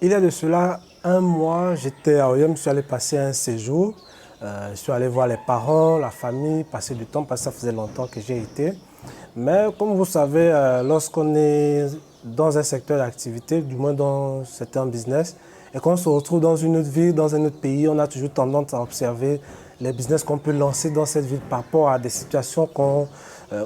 Il y a de cela un mois, j'étais à OIM, je suis allé passer un séjour. Je suis allé voir les parents, la famille, passer du temps, parce que ça faisait longtemps que j'y étais. Mais comme vous savez, lorsqu'on est dans un secteur d'activité, du moins dans certains business, et qu'on se retrouve dans une autre ville, dans un autre pays, on a toujours tendance à observer les business qu'on peut lancer dans cette ville par rapport à des situations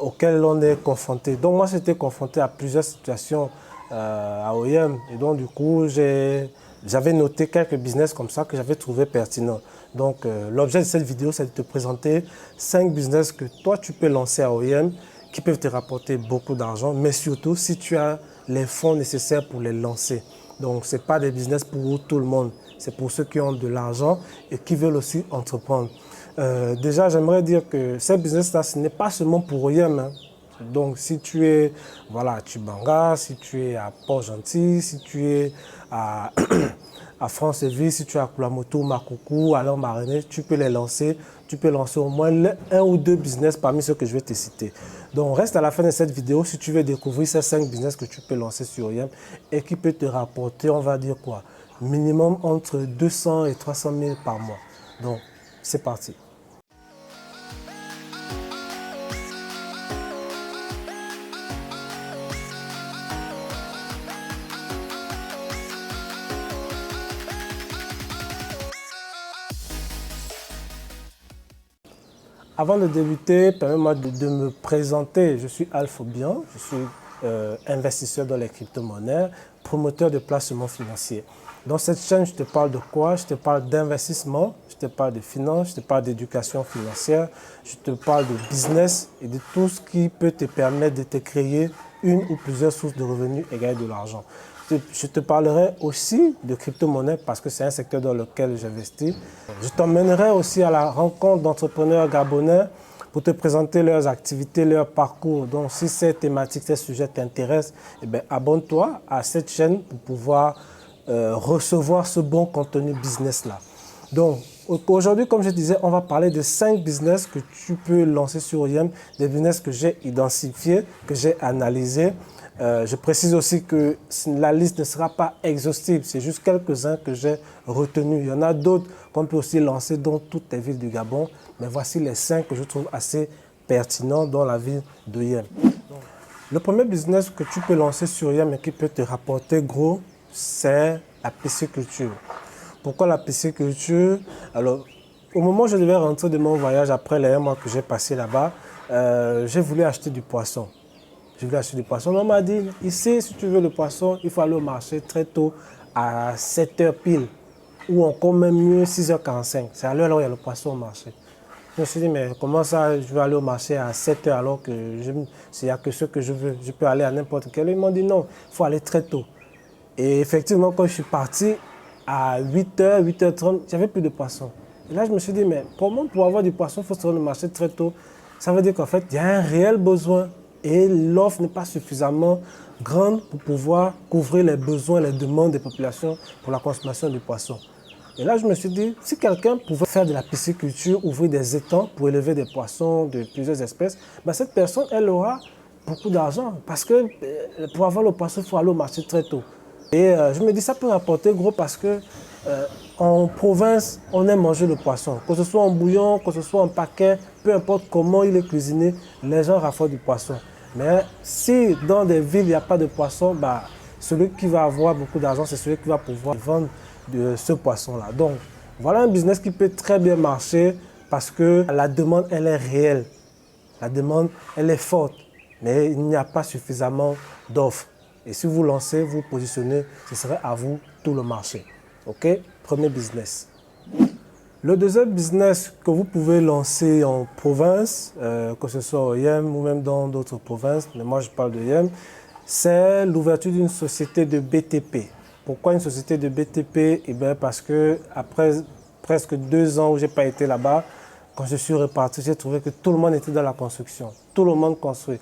auxquelles on est confronté. Donc moi, j'étais confronté à plusieurs situations à OIM. Et donc du coup, j'avais noté quelques business comme ça que j'avais trouvé pertinents. Donc l'objet de cette vidéo, c'est de te présenter 5 business que toi, tu peux lancer à OIM qui peuvent te rapporter beaucoup d'argent, mais surtout si tu as les fonds nécessaires pour les lancer. Donc, ce n'est pas des business pour tout le monde, c'est pour ceux qui ont de l'argent et qui veulent aussi entreprendre. Déjà, j'aimerais dire que ces business-là, ce n'est pas seulement pour OIM, hein. Donc, si tu es à Tchibanga, si tu es à Port-Gentil, si tu es à, à Franceville, si tu es à Kulamoto, Makoukou, à Lambaréné, tu peux les lancer. Tu peux lancer au moins un ou deux business parmi ceux que je vais te citer. Donc, reste à la fin de cette vidéo si tu veux découvrir ces 5 business que tu peux lancer sur OIM et qui peut te rapporter, on va dire quoi, minimum entre 200 et 300 000 par mois. Donc, c'est parti. Avant de débuter, permets-moi de me présenter. Je suis Alphobian, je suis investisseur dans les crypto-monnaies, promoteur de placements financiers. Dans cette chaîne, je te parle de quoi? Je te parle d'investissement, je te parle de finance, je te parle d'éducation financière, je te parle de business et de tout ce qui peut te permettre de te créer une ou plusieurs sources de revenus et gagner de l'argent. Je te parlerai aussi de crypto-monnaie parce que c'est un secteur dans lequel j'investis. Je t'emmènerai aussi à la rencontre d'entrepreneurs gabonais pour te présenter leurs activités, leur parcours. Donc, si ces thématiques, ces sujets t'intéressent, abonne-toi à cette chaîne pour pouvoir recevoir ce bon contenu business-là. Donc, aujourd'hui, comme je disais, on va parler de 5 business que tu peux lancer sur OIM, des business que j'ai identifiés, que j'ai analysés. Je précise aussi que la liste ne sera pas exhaustive, c'est juste quelques-uns que j'ai retenus. Il y en a d'autres qu'on peut aussi lancer dans toutes les villes du Gabon, mais voici les 5 que je trouve assez pertinents dans la ville d'OIM. Le premier business que tu peux lancer sur OIM et qui peut te rapporter gros, c'est la pisciculture. Pourquoi la pisciculture? Alors, au moment où je devais rentrer de mon voyage, après les 1 mois que j'ai passé là-bas, j'ai voulu acheter du poisson. Je voulais acheter du poisson. On m'a dit, ici, si tu veux le poisson, il faut aller au marché très tôt, à 7h pile, ou encore même mieux, 6h45. C'est à l'heure où il y a le poisson au marché. Je me suis dit, mais comment ça, je vais aller au marché à 7h alors que il n'y a que ce que je veux. Je peux aller à n'importe quel. Ils m'ont dit, non, il faut aller très tôt. Et effectivement, quand je suis parti, à 8h, 8h30, il n'y avait plus de poisson. Et là, je me suis dit, mais comment pour avoir du poisson, il faut se rendre au marché très tôt? Ça veut dire qu'en fait, il y a un réel besoin. Et l'offre n'est pas suffisamment grande pour pouvoir couvrir les besoins, les demandes des populations pour la consommation du poisson. Et là, je me suis dit, si quelqu'un pouvait faire de la pisciculture, ouvrir des étangs pour élever des poissons de plusieurs espèces, cette personne, elle aura beaucoup d'argent. Parce que pour avoir le poisson, il faut aller au marché très tôt. Et je me dis, ça peut rapporter gros parce que en province, on aime manger le poisson. Que ce soit en bouillon, que ce soit en paquet, peu importe comment il est cuisiné, les gens raffolent du poisson. Mais si dans des villes, il n'y a pas de poisson, celui qui va avoir beaucoup d'argent, c'est celui qui va pouvoir vendre de ce poisson-là. Donc, voilà un business qui peut très bien marcher parce que la demande, elle est réelle. La demande, elle est forte, mais il n'y a pas suffisamment d'offres. Et si vous lancez, vous positionnez, ce serait à vous tout le marché. OK? Premier business. Le deuxième business que vous pouvez lancer en province, que ce soit au OIM ou même dans d'autres provinces, mais moi je parle de OIM, c'est l'ouverture d'une société de BTP. Pourquoi une société de BTP? Parce que après presque 2 ans où je n'ai pas été là-bas, quand je suis reparti, j'ai trouvé que tout le monde était dans la construction. Tout le monde construit.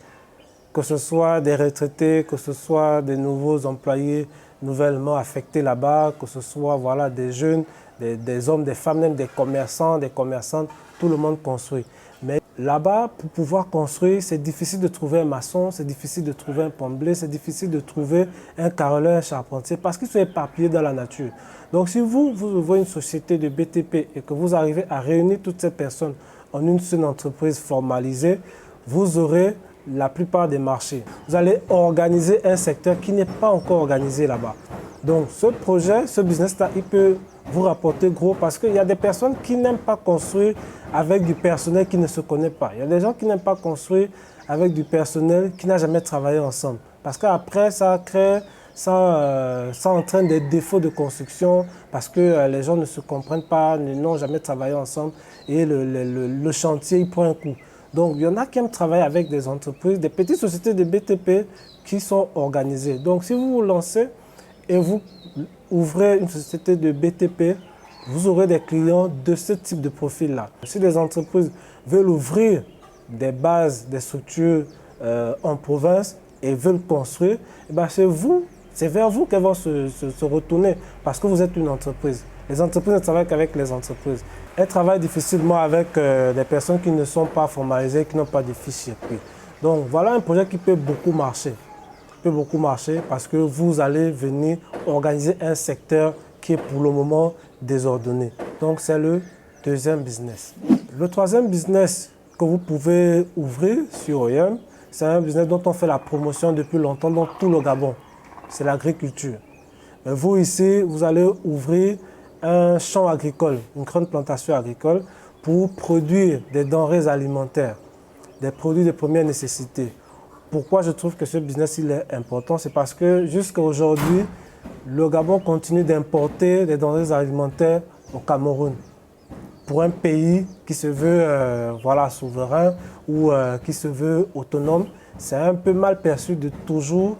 Que ce soit des retraités, que ce soit des nouveaux employés nouvellement affectés là-bas, que ce soit des jeunes, des hommes, des femmes, même des commerçants, des commerçantes, tout le monde construit. Mais Là-bas, pour pouvoir construire, c'est difficile de trouver un maçon, c'est difficile de trouver un plombier, c'est difficile de trouver un carreleur, un charpentier, parce qu'ils sont éparpillés dans la nature. Donc si vous ouvrez une société de BTP et que vous arrivez à réunir toutes ces personnes en une seule entreprise formalisée, vous aurez la plupart des marchés. Vous allez organiser un secteur qui n'est pas encore organisé là-bas. Donc ce projet, ce business-là, il peut vous rapporter gros parce qu'il y a des personnes qui n'aiment pas construire avec du personnel qui ne se connaît pas. Il y a des gens qui n'aiment pas construire avec du personnel qui n'a jamais travaillé ensemble. Parce qu'après, ça entraîne des défauts de construction parce que les gens ne se comprennent pas, n'ont jamais travaillé ensemble et le chantier, il prend un coup. Donc, il y en a qui aiment travailler avec des entreprises, des petites sociétés de BTP qui sont organisées. Donc, si vous vous lancez et vous ouvrez une société de BTP, vous aurez des clients de ce type de profil-là. Si les entreprises veulent ouvrir des bases, des structures en province et veulent construire, c'est vers vous qu'elles vont se retourner parce que vous êtes une entreprise. Les entreprises ne travaillent qu'avec les entreprises. Elles travaillent difficilement avec des personnes qui ne sont pas formalisées, qui n'ont pas de fichiers. Donc voilà un projet qui peut beaucoup marcher. Parce que vous allez venir organiser un secteur qui est pour le moment désordonné. Donc c'est le deuxième business. Le troisième business que vous pouvez ouvrir sur OYEM, c'est un business dont on fait la promotion depuis longtemps dans tout le Gabon. C'est l'agriculture. Vous ici, vous allez ouvrir un champ agricole, une grande plantation agricole pour produire des denrées alimentaires, des produits de première nécessité. Pourquoi je trouve que ce business il est important? C'est parce que jusqu'à aujourd'hui, le Gabon continue d'importer des denrées alimentaires au Cameroun. Pour un pays qui se veut souverain ou qui se veut autonome, c'est un peu mal perçu de toujours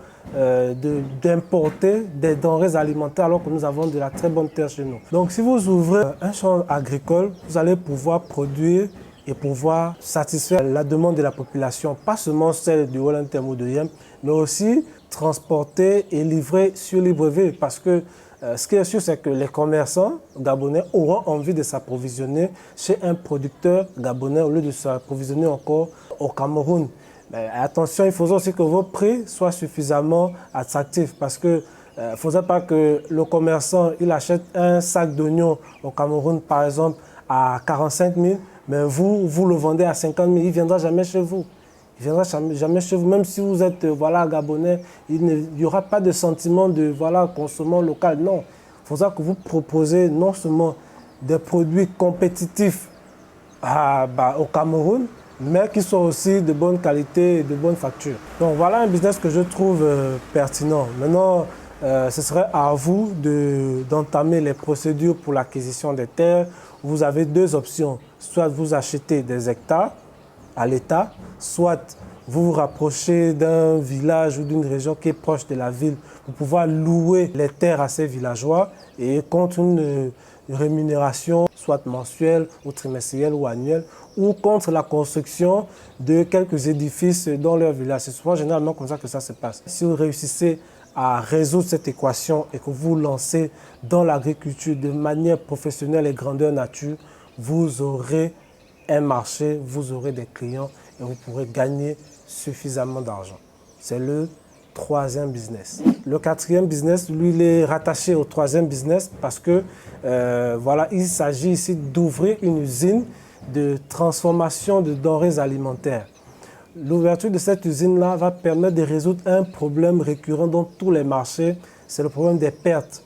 d'importer des denrées alimentaires alors que nous avons de la très bonne terre chez nous. Donc si vous ouvrez un champ agricole, vous allez pouvoir produire et pouvoir satisfaire la demande de la population, pas seulement celle du Wellington ou de Yem, mais aussi transporter et livrer sur Libreville parce que ce qui est sûr, c'est que les commerçants gabonais auront envie de s'approvisionner chez un producteur gabonais au lieu de s'approvisionner encore au Cameroun. Mais attention, il faut aussi que vos prix soient suffisamment attractifs parce que il ne faudrait pas que le commerçant il achète un sac d'oignons au Cameroun, par exemple, à 45 000, mais vous le vendez à 50 000, il ne viendra jamais chez vous. Il ne viendra jamais chez vous, même si vous êtes gabonais, il n'y aura pas de sentiment de consommant local. Non, il faudra que vous proposez non seulement des produits compétitifs au Cameroun, mais qui soient aussi de bonne qualité et de bonne facture. Donc voilà un business que je trouve pertinent. Maintenant, ce serait à vous d'entamer les procédures pour l'acquisition des terres. Vous avez deux options. Soit vous achetez des hectares à l'État, soit vous vous rapprochez d'un village ou d'une région qui est proche de la ville pour pouvoir louer les terres à ces villageois et contre une rémunération soit mensuelle ou trimestrielle ou annuelle ou contre la construction de quelques édifices dans leur village. C'est souvent généralement comme ça que ça se passe. Si vous réussissez à résoudre cette équation et que vous lancez dans l'agriculture de manière professionnelle et grandeur nature, vous aurez un marché, vous aurez des clients et vous pourrez gagner suffisamment d'argent. C'est le troisième business. Le quatrième business, lui, il est rattaché au troisième business parce que il s'agit ici d'ouvrir une usine de transformation de denrées alimentaires. L'ouverture de cette usine-là va permettre de résoudre un problème récurrent dans tous les marchés, c'est le problème des pertes.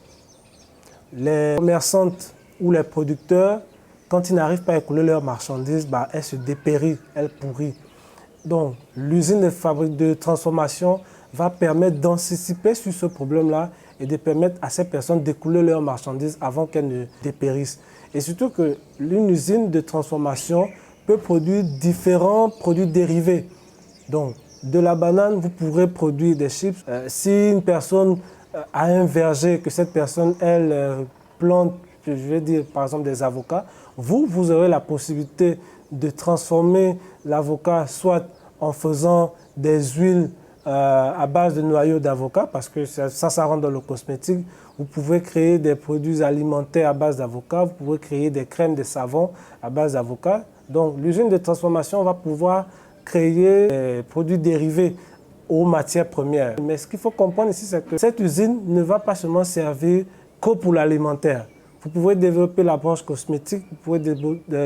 Les commerçantes ou les producteurs, quand ils n'arrivent pas à écouler leurs marchandises, elles se dépérissent, elles pourrissent. Donc, l'usine de transformation va permettre d'anticiper sur ce problème-là et de permettre à ces personnes d'écouler leurs marchandises avant qu'elles ne dépérissent. Et surtout que l'une usine de transformation peut produire différents produits dérivés. Donc, de la banane, vous pourrez produire des chips. Si une personne a un verger, que cette personne, elle plante, je vais dire par exemple des avocats, vous aurez la possibilité de transformer l'avocat soit en faisant des huiles à base de noyaux d'avocat, parce que ça rentre dans le cosmétique. Vous pouvez créer des produits alimentaires à base d'avocat, vous pouvez créer des crèmes, des savons à base d'avocat. Donc l'usine de transformation va pouvoir créer des produits dérivés aux matières premières. Mais ce qu'il faut comprendre ici, c'est que cette usine ne va pas seulement servir que pour l'alimentaire. Vous pouvez développer la branche cosmétique, vous pouvez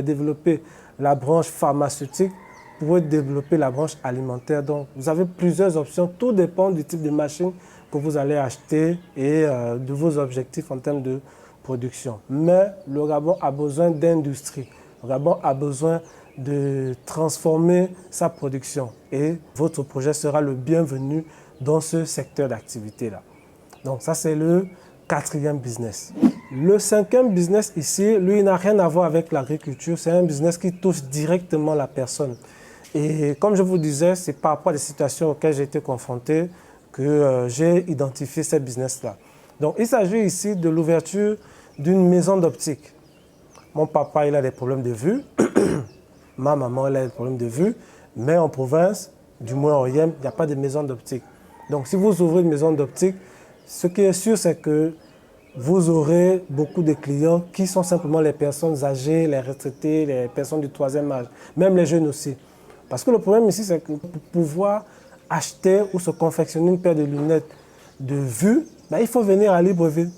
développer la branche pharmaceutique, vous pouvez développer la branche alimentaire. Donc, vous avez plusieurs options. Tout dépend du type de machine que vous allez acheter et de vos objectifs en termes de production. Mais le Gabon a besoin d'industrie. Le Gabon a besoin de transformer sa production et votre projet sera le bienvenu dans ce secteur d'activité-là. Donc ça, c'est le 4e business. Le 5e business ici, lui, n'a rien à voir avec l'agriculture. C'est un business qui touche directement la personne. Et comme je vous disais, c'est par rapport à des situations auxquelles j'ai été confronté que j'ai identifié ce business-là. Donc il s'agit ici de l'ouverture d'une maison d'optique. Mon papa, il a des problèmes de vue. Ma maman, elle a des problèmes de vue. Mais en province, du moins au Yem, il n'y a pas de maison d'optique. Donc si vous ouvrez une maison d'optique, ce qui est sûr, c'est que vous aurez beaucoup de clients qui sont simplement les personnes âgées, les retraités, les personnes du 3e âge, même les jeunes aussi. Parce que le problème ici, c'est que pour pouvoir acheter ou se confectionner une paire de lunettes de vue, ben, il faut venir à Libreville.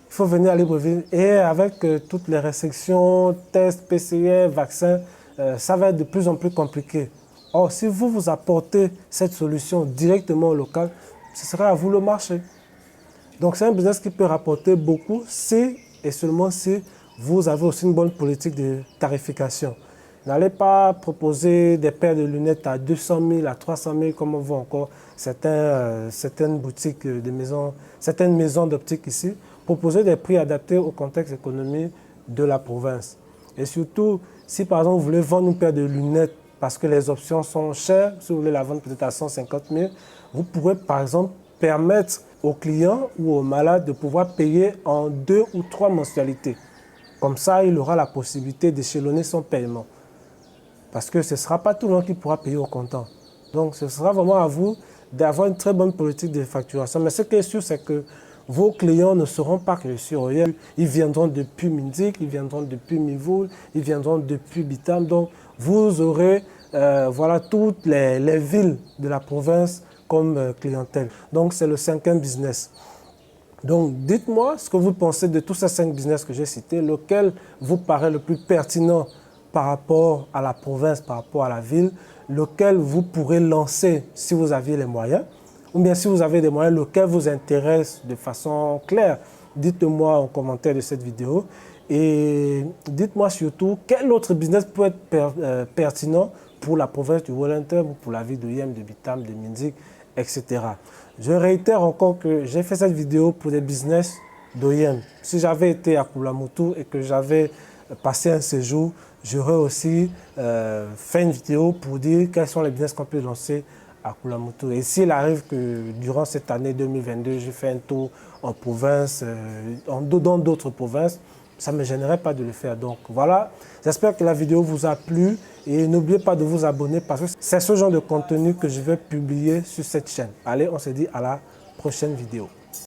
Il faut venir à Libreville et avec toutes les restrictions, tests, PCR, vaccins, ça va être de plus en plus compliqué. Or, si vous apportez cette solution directement au local, ce sera à vous le marché. Donc, c'est un business qui peut rapporter beaucoup si et seulement si vous avez aussi une bonne politique de tarification. N'allez pas proposer des paires de lunettes à 200 000, à 300 000, comme on voit encore certaines boutiques de maisons, certaines maisons d'optique ici. Proposez des prix adaptés au contexte économique de la province. Et surtout, si par exemple vous voulez vendre une paire de lunettes parce que les options sont chères, si vous voulez la vendre peut-être à 150 000, vous pourrez par exemple permettre aux clients ou aux malades de pouvoir payer en 2 ou 3 mensualités. Comme ça, il aura la possibilité d'échelonner son paiement. Parce que ce ne sera pas tout le monde qui pourra payer au comptant. Donc, ce sera vraiment à vous d'avoir une très bonne politique de facturation. Mais ce qui est sûr, c'est que vos clients ne seront pas que sur Oyem. Ils viendront depuis Minzik, ils viendront depuis Mivoul, ils viendront depuis Bitam. Donc, vous aurez voilà, toutes les villes de la province comme clientèle. Donc, c'est le 5e business. Donc, dites-moi ce que vous pensez de tous ces 5 business que j'ai cités, lequel vous paraît le plus pertinent par rapport à la province, par rapport à la ville, lequel vous pourrez lancer si vous aviez les moyens, ou bien si vous avez des moyens, lequel vous intéresse de façon claire. Dites-moi en commentaire de cette vidéo et dites-moi surtout quel autre business peut être pertinent pour la province du Wellington ou pour la ville de Yem, de Bitam, de Minzik, etc. Je réitère encore que j'ai fait cette vidéo pour des business d'Oyem. Si j'avais été à Koulamoutou et que j'avais passé un séjour, j'aurais aussi fait une vidéo pour dire quels sont les business qu'on peut lancer à Koulamoutou. Et s'il arrive que durant cette année 2022, j'ai fait un tour en province, dans d'autres provinces, ça ne me gênerait pas de le faire. Donc voilà, j'espère que la vidéo vous a plu et n'oubliez pas de vous abonner parce que c'est ce genre de contenu que je vais publier sur cette chaîne. Allez, on se dit à la prochaine vidéo.